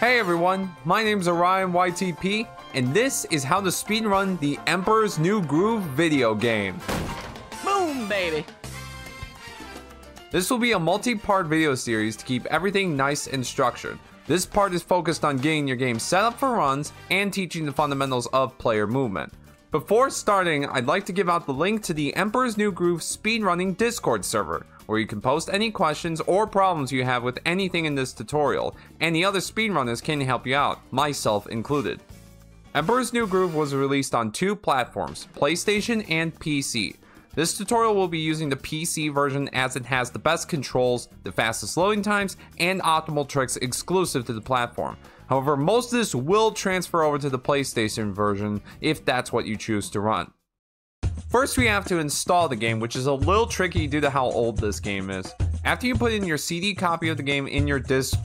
Hey everyone, my name's OrionYTP, and this is how to speedrun the Emperor's New Groove video game. Boom, baby! This will be a multi-part video series to keep everything nice and structured. This part is focused on getting your game set up for runs and teaching the fundamentals of player movement. Before starting, I'd like to give out the link to the Emperor's New Groove speedrunning Discord server, where you can post any questions or problems you have with anything in this tutorial, and the other speedrunners can help you out, myself included. Emperor's New Groove was released on 2 platforms, PlayStation and PC. This tutorial will be using the PC version as it has the best controls, the fastest loading times, and optimal tricks exclusive to the platform. However, most of this will transfer over to the PlayStation version if that's what you choose to run. First, we have to install the game, which is a little tricky due to how old this game is. After you put in your CD copy of the game in your disk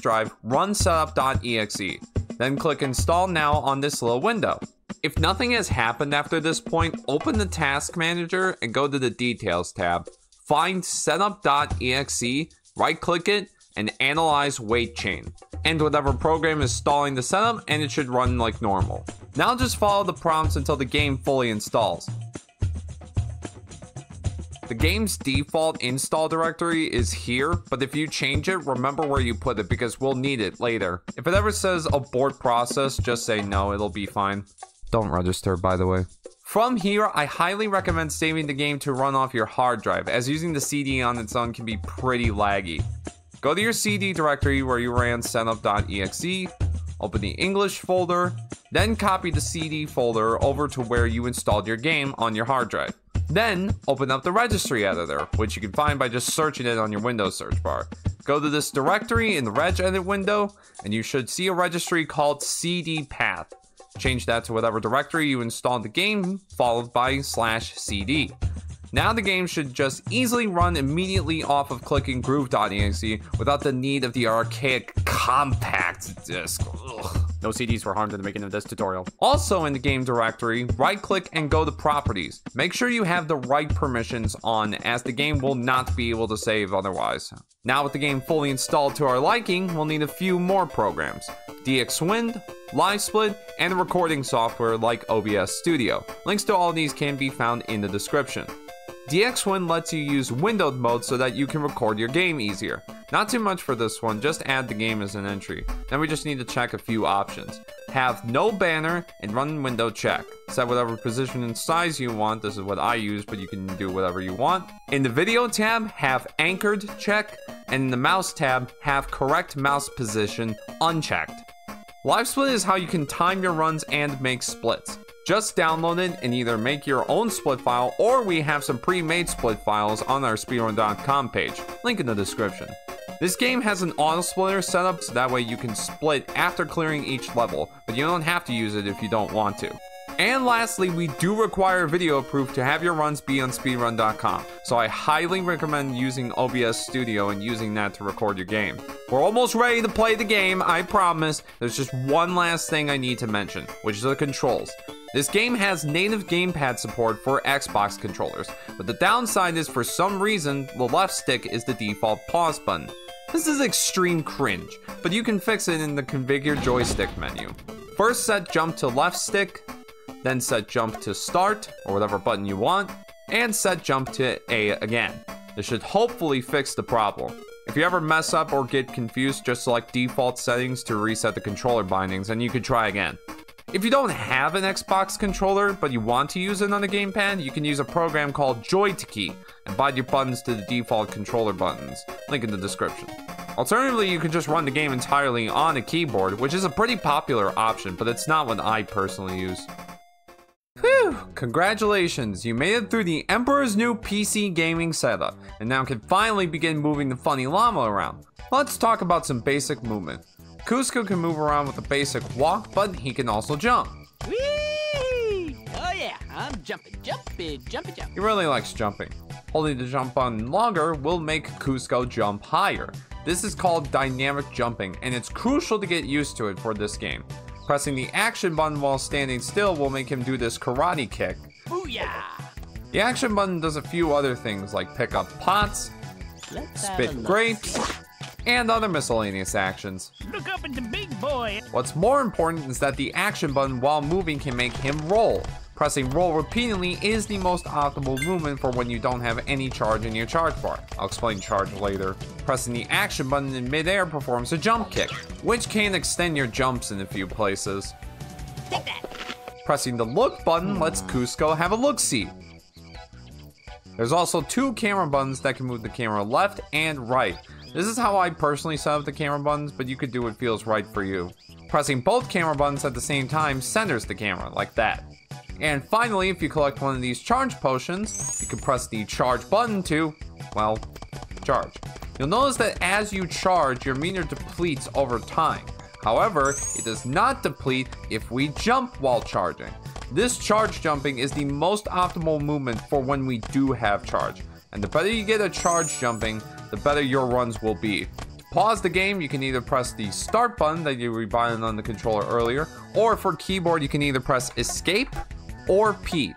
drive, run setup.exe. Then click install now on this little window. If nothing has happened after this point, open the task manager and go to the details tab. Find setup.exe, right click it, and analyze wait chain. And whatever program is stalling the setup, and it should run like normal. Now just follow the prompts until the game fully installs. The game's default install directory is here, but if you change it, remember where you put it because we'll need it later. If it ever says abort process, just say no, it'll be fine. Don't register, by the way. From here, I highly recommend saving the game to run off your hard drive, as using the CD on its own can be pretty laggy. Go to your CD directory where you ran setup.exe, open the English folder, then copy the CD folder over to where you installed your game on your hard drive. Then, open up the registry editor, which you can find by just searching it on your Windows search bar. Go to this directory in the reg edit window, and you should see a registry called CD path. Change that to whatever directory you installed the game, followed by /cd. Now the game should just easily run immediately off of clicking groove.exe without the need of the archaic compact disc. Ugh. No CDs were harmed in the making of this tutorial. Also in the game directory, right click and go to properties. Make sure you have the right permissions on, as the game will not be able to save otherwise. Now with the game fully installed to our liking, we'll need a few more programs. DXWnd, LiveSplit, and recording software like OBS Studio. Links to all these can be found in the description. DXWnd lets you use windowed mode so that you can record your game easier. Not too much for this one, just add the game as an entry. Then we just need to check a few options. Have no banner and run window check. Set whatever position and size you want. This is what I use, but you can do whatever you want. In the video tab, have anchored check, and in the mouse tab, have correct mouse position unchecked. LiveSplit is how you can time your runs and make splits. Just download it and either make your own split file, or we have some pre-made split files on our speedrun.com page, link in the description. This game has an auto splitter setup, so that way you can split after clearing each level, but you don't have to use it if you don't want to. And lastly, we do require video proof to have your runs be on speedrun.com, so I highly recommend using OBS Studio and using that to record your game. We're almost ready to play the game, I promise. There's just one last thing I need to mention, which is the controls. This game has native gamepad support for Xbox controllers, but the downside is for some reason, the left stick is the default pause button. This is extreme cringe, but you can fix it in the configure joystick menu. First set jump to left stick, then set jump to start, or whatever button you want, and set jump to A again. This should hopefully fix the problem. If you ever mess up or get confused, just select default settings to reset the controller bindings and you can try again. If you don't have an Xbox controller, but you want to use it on a gamepad, you can use a program called JoyToKey and bind your buttons to the default controller buttons. Link in the description. Alternatively, you can just run the game entirely on a keyboard, which is a pretty popular option, but it's not what I personally use. Whew! Congratulations, you made it through the Emperor's New PC gaming setup, and now can finally begin moving the funny llama around. Let's talk about some basic movement. Kuzco can move around with a basic walk, but he can also jump. Whee! Oh yeah, I'm jumping. He really likes jumping. Holding the jump button longer will make Kuzco jump higher. This is called dynamic jumping, and it's crucial to get used to it for this game. Pressing the action button while standing still will make him do this karate kick. Booyah! The action button does a few other things like pick up pots, Let's have a spit look. grapes, and other miscellaneous actions. Look up at the big boy. What's more important is that the action button while moving can make him roll. Pressing roll repeatedly is the most optimal movement for when you don't have any charge in your charge bar. I'll explain charge later. Pressing the action button in midair performs a jump kick, which can extend your jumps in a few places. Take that. Pressing the look button lets Kuzco have a look-see. There's also 2 camera buttons that can move the camera left and right. This is how I personally set up the camera buttons, but you could do what feels right for you. Pressing both camera buttons at the same time centers the camera, like that. And finally, if you collect one of these charge potions, you can press the charge button to, well, charge. You'll notice that as you charge, your meter depletes over time. However, it does not deplete if we jump while charging. This charge jumping is the most optimal movement for when we do have charge. And the better you get at charge jumping, the better your runs will be. To pause the game, you can either press the start button that you were buying on the controller earlier, or for keyboard, you can either press escape or P.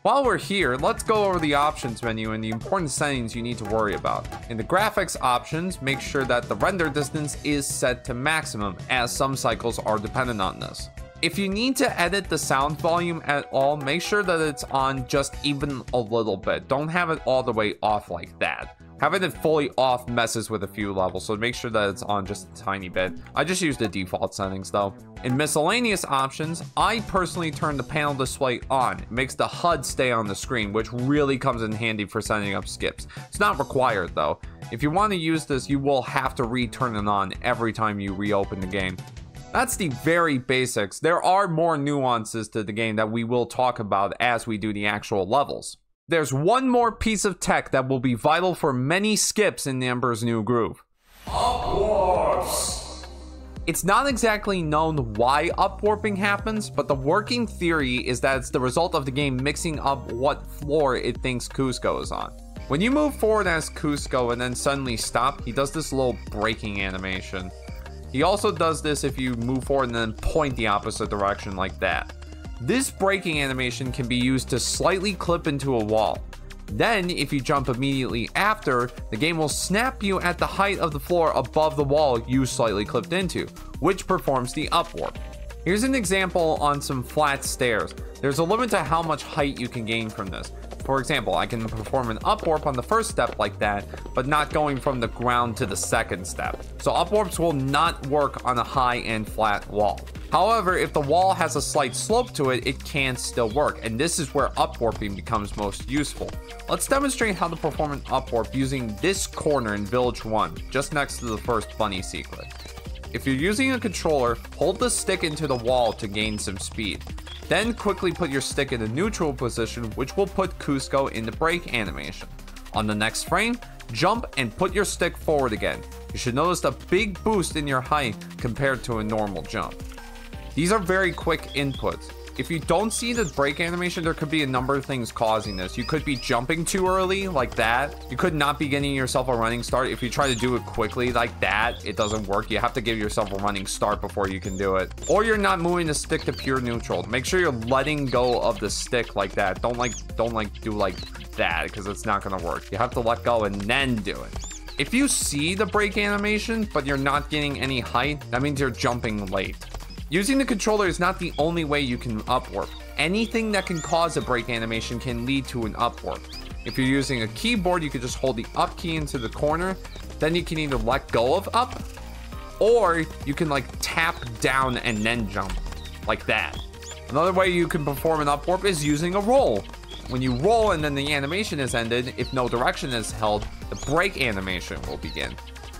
While we're here, let's go over the options menu and the important settings you need to worry about. In the graphics options, make sure that the render distance is set to maximum, as some cycles are dependent on this. If you need to edit the sound volume at all, make sure that it's on just even a little bit. Don't have it all the way off like that. Having it fully off messes with a few levels, so make sure that it's on just a tiny bit. I just use the default settings though. In miscellaneous options, I personally turn the panel display on. It makes the HUD stay on the screen, which really comes in handy for setting up skips. It's not required though. If you want to use this, you will have to re-turn it on every time you reopen the game. That's the very basics. There are more nuances to the game that we will talk about as we do the actual levels. There's one more piece of tech that will be vital for many skips in Emperor's New Groove. UPWARPS! It's not exactly known why upwarping happens, but the working theory is that it's the result of the game mixing up what floor it thinks Kuzco is on. When you move forward as Kuzco and then suddenly stop, he does this little braking animation. He also does this if you move forward and then point the opposite direction like that. This braking animation can be used to slightly clip into a wall. Then, if you jump immediately after, the game will snap you at the height of the floor above the wall you slightly clipped into, which performs the upwarp. Here's an example on some flat stairs. There's a limit to how much height you can gain from this. For example, I can perform an upwarp on the first step like that, but not going from the ground to the second step. So upwarps will not work on a high and flat wall. However, if the wall has a slight slope to it, it can still work, and this is where upwarping becomes most useful. Let's demonstrate how to perform an upwarp using this corner in Village 1, just next to the first bunny secret. If you're using a controller, hold the stick into the wall to gain some speed. Then quickly put your stick in a neutral position, which will put Kuzco in the brake animation. On the next frame, jump and put your stick forward again. You should notice a big boost in your height compared to a normal jump. These are very quick inputs. If you don't see the brake animation, there could be a number of things causing this. You could be jumping too early, like that. You could not be getting yourself a running start. If you try to do it quickly like that, it doesn't work. You have to give yourself a running start before you can do it. Or you're not moving the stick to pure neutral. Make sure you're letting go of the stick like that. Don't do like that, because it's not gonna work. You have to let go and then do it. If you see the brake animation, but you're not getting any height, that means you're jumping late. Using the controller is not the only way you can upwarp. Anything that can cause a brake animation can lead to an upwarp. If you're using a keyboard, you can just hold the up key into the corner, then you can either let go of up, or you can like tap down and then jump, like that. Another way you can perform an upwarp is using a roll. When you roll and then the animation is ended, if no direction is held, the brake animation will begin.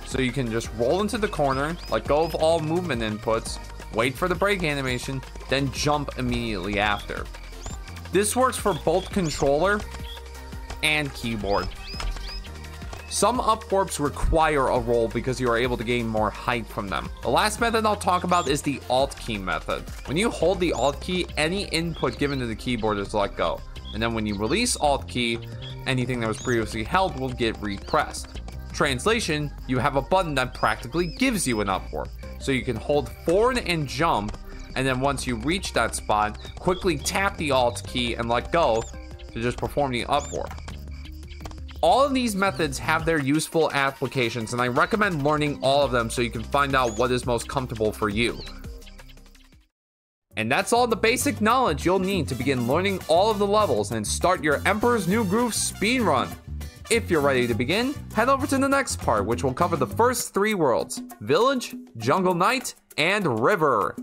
So you can just roll into the corner, let go of all movement inputs, wait for the brake animation, then jump immediately after. This works for both controller and keyboard. Some upwarps require a roll because you are able to gain more height from them. The last method I'll talk about is the Alt key method. When you hold the Alt key, any input given to the keyboard is let go. And then when you release Alt key, anything that was previously held will get repressed. Translation, you have a button that practically gives you an upwarp. So you can hold forward and jump, and then once you reach that spot, quickly tap the Alt key and let go to just perform the upwarp. All of these methods have their useful applications, and I recommend learning all of them so you can find out what is most comfortable for you. And that's all the basic knowledge you'll need to begin learning all of the levels and start your Emperor's New Groove speedrun. If you're ready to begin, head over to the next part, which will cover the first 3 worlds: Village, Jungle Night, and River.